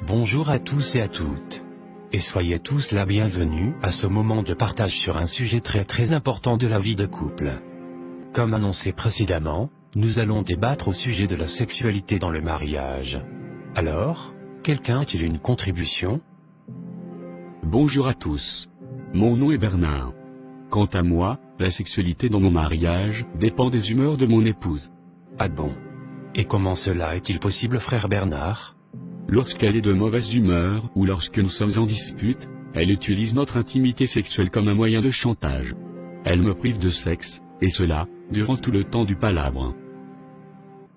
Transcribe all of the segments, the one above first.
Bonjour à tous et à toutes. Et soyez tous la bienvenue à ce moment de partage sur un sujet très important de la vie de couple. Comme annoncé précédemment, nous allons débattre au sujet de la sexualité dans le mariage. Alors, quelqu'un a-t-il une contribution? Bonjour à tous. Mon nom est Bernard. Quant à moi, la sexualité dans mon mariage dépend des humeurs de mon épouse. Ah bon? Et comment cela est-il possible, frère Bernard? Lorsqu'elle est de mauvaise humeur ou lorsque nous sommes en dispute, elle utilise notre intimité sexuelle comme un moyen de chantage. Elle me prive de sexe, et cela, durant tout le temps du palabre.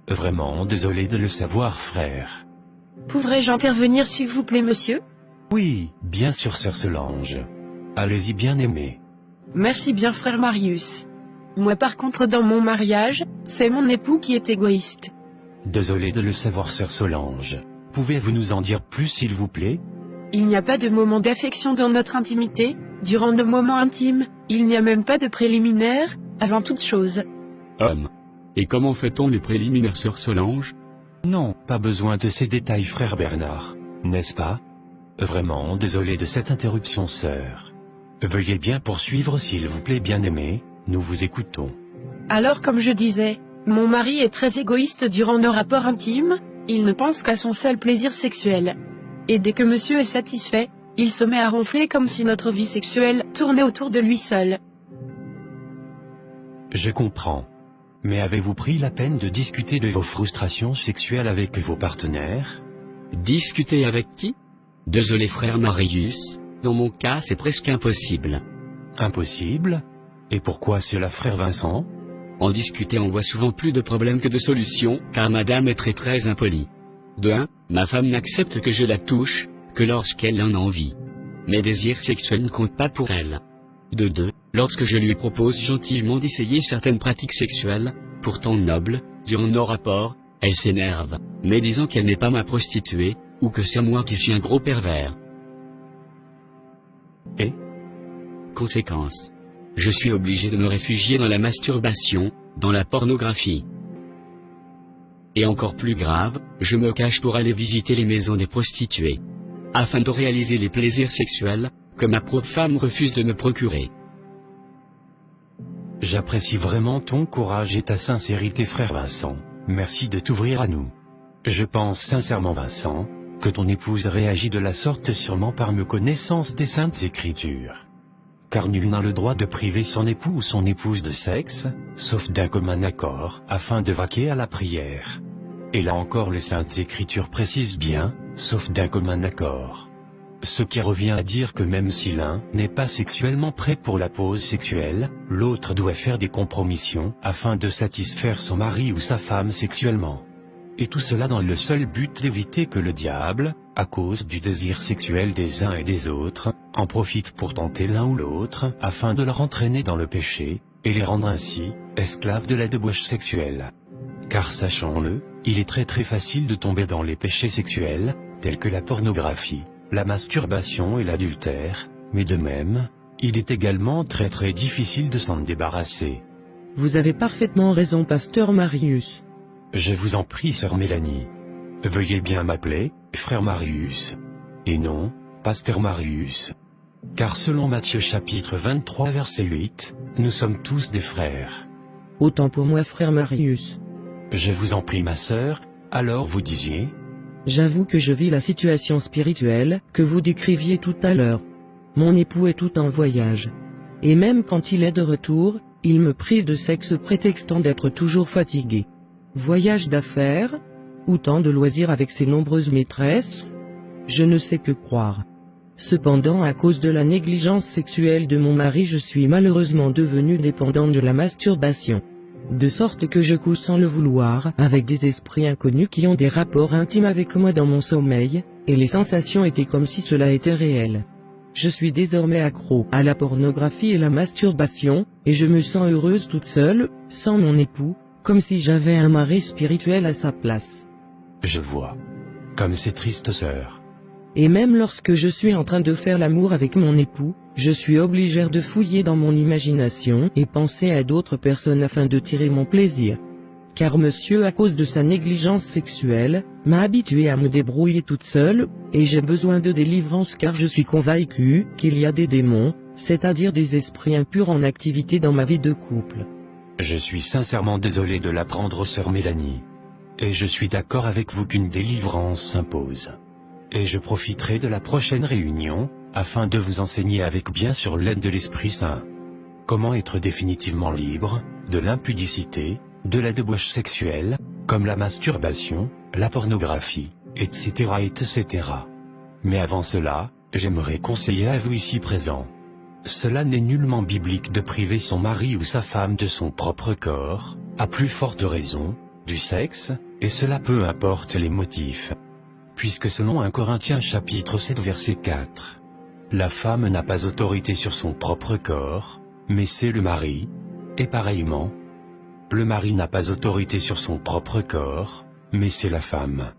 Vraiment désolé de le savoir, frère. Pourrais-je intervenir s'il vous plaît, monsieur? Oui, bien sûr, sœur Solange. Allez-y, bien-aimé. Merci bien, frère Marius. Moi par contre dans mon mariage, c'est mon époux qui est égoïste. Désolé de le savoir, sœur Solange. Pouvez-vous nous en dire plus, s'il vous plaît? Il n'y a pas de moment d'affection dans notre intimité, durant nos moments intimes, il n'y a même pas de préliminaires, avant toute chose. Et comment fait-on les préliminaires, sœur Solange? Non, pas besoin de ces détails, frère Bernard, n'est-ce pas? Vraiment désolé de cette interruption, sœur. Veuillez bien poursuivre, s'il vous plaît, bien-aimé, nous vous écoutons. Alors comme je disais, mon mari est très égoïste durant nos rapports intimes, il ne pense qu'à son seul plaisir sexuel. Et dès que monsieur est satisfait, il se met à ronfler comme si notre vie sexuelle tournait autour de lui seul. Je comprends. Mais avez-vous pris la peine de discuter de vos frustrations sexuelles avec vos partenaires? Discuter avec qui? Désolé frère Marius, dans mon cas c'est presque impossible. Impossible? Et pourquoi cela, frère Vincent? En discuter on voit souvent plus de problèmes que de solutions, car madame est très impolie. De 1, ma femme n'accepte que je la touche, que lorsqu'elle en a envie. Mes désirs sexuels ne comptent pas pour elle. De 2, lorsque je lui propose gentiment d'essayer certaines pratiques sexuelles, pourtant nobles, durant nos rapports, elle s'énerve, me disant qu'elle n'est pas ma prostituée, ou que c'est moi qui suis un gros pervers. Et? Conséquence. Je suis obligé de me réfugier dans la masturbation, dans la pornographie. Et encore plus grave, je me cache pour aller visiter les maisons des prostituées. Afin de réaliser les plaisirs sexuels, que ma propre femme refuse de me procurer. J'apprécie vraiment ton courage et ta sincérité, frère Vincent. Merci de t'ouvrir à nous. Je pense sincèrement, Vincent, que ton épouse réagit de la sorte sûrement par méconnaissance des Saintes Écritures. Car nul n'a le droit de priver son époux ou son épouse de sexe, sauf d'un commun accord, afin de vaquer à la prière. Et là encore les Saintes Écritures précisent bien, sauf d'un commun accord. Ce qui revient à dire que même si l'un n'est pas sexuellement prêt pour la pause sexuelle, l'autre doit faire des compromissions afin de satisfaire son mari ou sa femme sexuellement. Et tout cela dans le seul but d'éviter que le diable, à cause du désir sexuel des uns et des autres, en profite pour tenter l'un ou l'autre afin de leur entraîner dans le péché, et les rendre ainsi esclaves de la débauche sexuelle. Car sachons-le, il est très facile de tomber dans les péchés sexuels, tels que la pornographie, la masturbation et l'adultère, mais de même, il est également très difficile de s'en débarrasser. Vous avez parfaitement raison, pasteur Marius. Je vous en prie, sœur Mélanie. Veuillez bien m'appeler frère Marius. Et non, pasteur Marius. Car selon Matthieu chapitre 23 verset 8, nous sommes tous des frères. Autant pour moi, frère Marius. Je vous en prie, ma sœur, alors vous disiez? J'avoue que je vis la situation spirituelle que vous décriviez tout à l'heure. Mon époux est tout en voyage. Et même quand il est de retour, il me prive de sexe prétextant d'être toujours fatigué. Voyage d'affaires? Ou temps de loisirs avec ses nombreuses maîtresses? Je ne sais que croire. Cependant, à cause de la négligence sexuelle de mon mari, je suis malheureusement devenue dépendante de la masturbation. De sorte que je couche sans le vouloir avec des esprits inconnus qui ont des rapports intimes avec moi dans mon sommeil, et les sensations étaient comme si cela était réel. Je suis désormais accro à la pornographie et la masturbation, et je me sens heureuse toute seule, sans mon époux, comme si j'avais un mari spirituel à sa place. Je vois. Comme c'est triste, sœur. Et même lorsque je suis en train de faire l'amour avec mon époux, je suis obligée de fouiller dans mon imagination et penser à d'autres personnes afin de tirer mon plaisir. car monsieur à cause de sa négligence sexuelle, m'a habituée à me débrouiller toute seule, et j'ai besoin de délivrance car je suis convaincue qu'il y a des démons, c'est-à-dire des esprits impurs en activité dans ma vie de couple. Je suis sincèrement désolé de l'apprendre, sœur Mélanie. Et je suis d'accord avec vous qu'une délivrance s'impose. Et je profiterai de la prochaine réunion, afin de vous enseigner avec bien sûr l'aide de l'Esprit Saint. Comment être définitivement libre, de l'impudicité, de la débauche sexuelle, comme la masturbation, la pornographie, etc. etc. Mais avant cela, j'aimerais conseiller à vous ici présents. Cela n'est nullement biblique de priver son mari ou sa femme de son propre corps, à plus forte raison, du sexe, et cela peu importe les motifs. Puisque selon 1 Corinthiens chapitre 7 verset 4, la femme n'a pas autorité sur son propre corps, mais c'est le mari, et pareillement, le mari n'a pas autorité sur son propre corps, mais c'est la femme.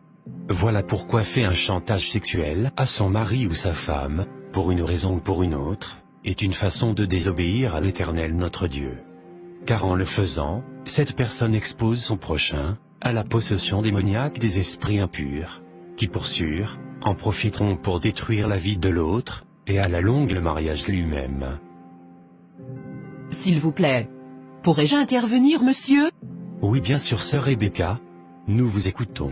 Voilà pourquoi fait un chantage sexuel à son mari ou sa femme, pour une raison ou pour une autre, est une façon de désobéir à l'Éternel notre Dieu. Car en le faisant, cette personne expose son prochain à la possession démoniaque des esprits impurs, qui pour sûr, en profiteront pour détruire la vie de l'autre, et à la longue le mariage lui-même. S'il vous plaît. Pourrais-je intervenir, monsieur? Oui bien sûr sœur Rebecca, nous vous écoutons.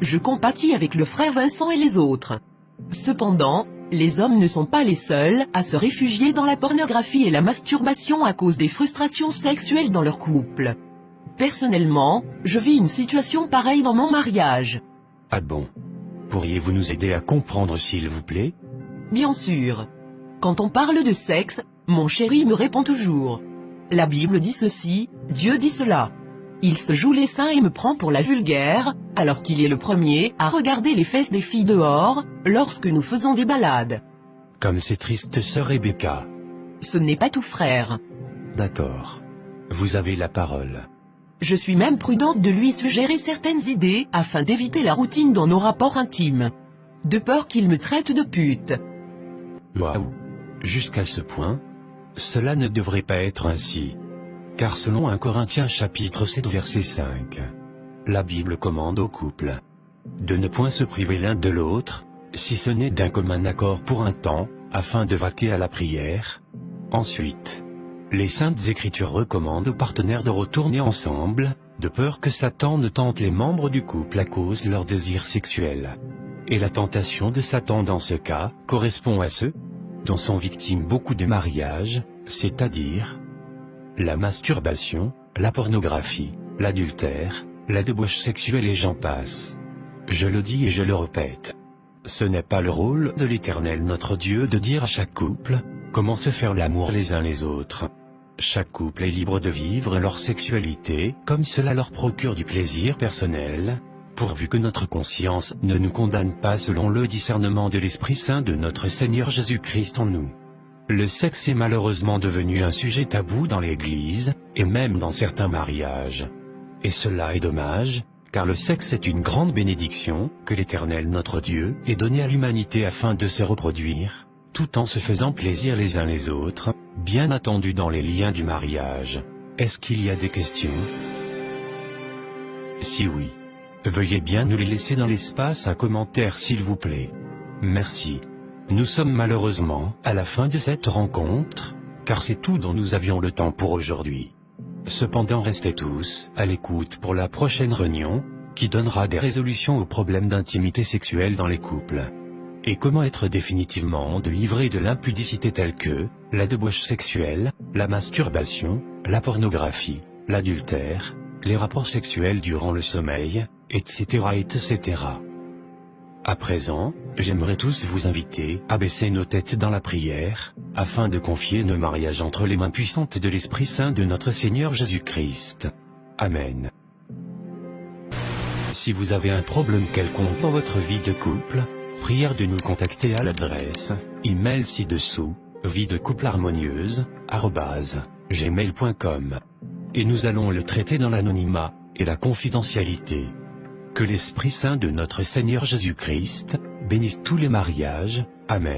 Je compatis avec le frère Vincent et les autres. Cependant, les hommes ne sont pas les seuls à se réfugier dans la pornographie et la masturbation à cause des frustrations sexuelles dans leur couple. Personnellement, je vis une situation pareille dans mon mariage. Ah bon? Pourriez-vous nous aider à comprendre s'il vous plaît? Bien sûr. Quand on parle de sexe, mon chéri me répond toujours. La Bible dit ceci, Dieu dit cela. Il se joue les seins et me prend pour la vulgaire, alors qu'il est le premier à regarder les fesses des filles dehors, lorsque nous faisons des balades. Comme c'est triste sœur Rebecca. Ce n'est pas tout, frère. D'accord. Vous avez la parole. Je suis même prudente de lui suggérer certaines idées afin d'éviter la routine dans nos rapports intimes. De peur qu'il me traite de pute. Waouh! Jusqu'à ce point? Cela ne devrait pas être ainsi. Car selon 1 Corinthiens chapitre 7 verset 5, la Bible commande au couple de ne point se priver l'un de l'autre, si ce n'est d'un commun accord pour un temps, afin de vaquer à la prière. Ensuite, les saintes écritures recommandent aux partenaires de retourner ensemble, de peur que Satan ne tente les membres du couple à cause de leur désir sexuel. Et la tentation de Satan dans ce cas correspond à ceux dont sont victimes beaucoup de mariages, c'est-à-dire la masturbation, la pornographie, l'adultère, la débauche sexuelle et j'en passe. Je le dis et je le répète. Ce n'est pas le rôle de l'Éternel notre Dieu de dire à chaque couple comment se faire l'amour les uns les autres. Chaque couple est libre de vivre leur sexualité comme cela leur procure du plaisir personnel, pourvu que notre conscience ne nous condamne pas selon le discernement de l'Esprit Saint de notre Seigneur Jésus-Christ en nous. Le sexe est malheureusement devenu un sujet tabou dans l'Église, et même dans certains mariages. Et cela est dommage, car le sexe est une grande bénédiction que l'Éternel notre Dieu ait donnée à l'humanité afin de se reproduire, tout en se faisant plaisir les uns les autres, bien attendu dans les liens du mariage. Est-ce qu'il y a des questions? Si oui, veuillez bien nous les laisser dans l'espace à commentaires s'il vous plaît. Merci. Nous sommes malheureusement à la fin de cette rencontre, car c'est tout dont nous avions le temps pour aujourd'hui. Cependant restez tous à l'écoute pour la prochaine réunion, qui donnera des résolutions aux problèmes d'intimité sexuelle dans les couples. Et comment être définitivement délivré de l'impudicité telle que la débauche sexuelle, la masturbation, la pornographie, l'adultère, les rapports sexuels durant le sommeil, etc. etc. À présent, j'aimerais tous vous inviter à baisser nos têtes dans la prière, afin de confier nos mariages entre les mains puissantes de l'Esprit Saint de notre Seigneur Jésus-Christ. Amen. Si vous avez un problème quelconque dans votre vie de couple, prière de nous contacter à l'adresse email ci-dessous, viedecouple-harmonieuses@gmail.com. Et nous allons le traiter dans l'anonymat et la confidentialité. Que l'Esprit Saint de notre Seigneur Jésus-Christ bénisse tous les mariages. Amen.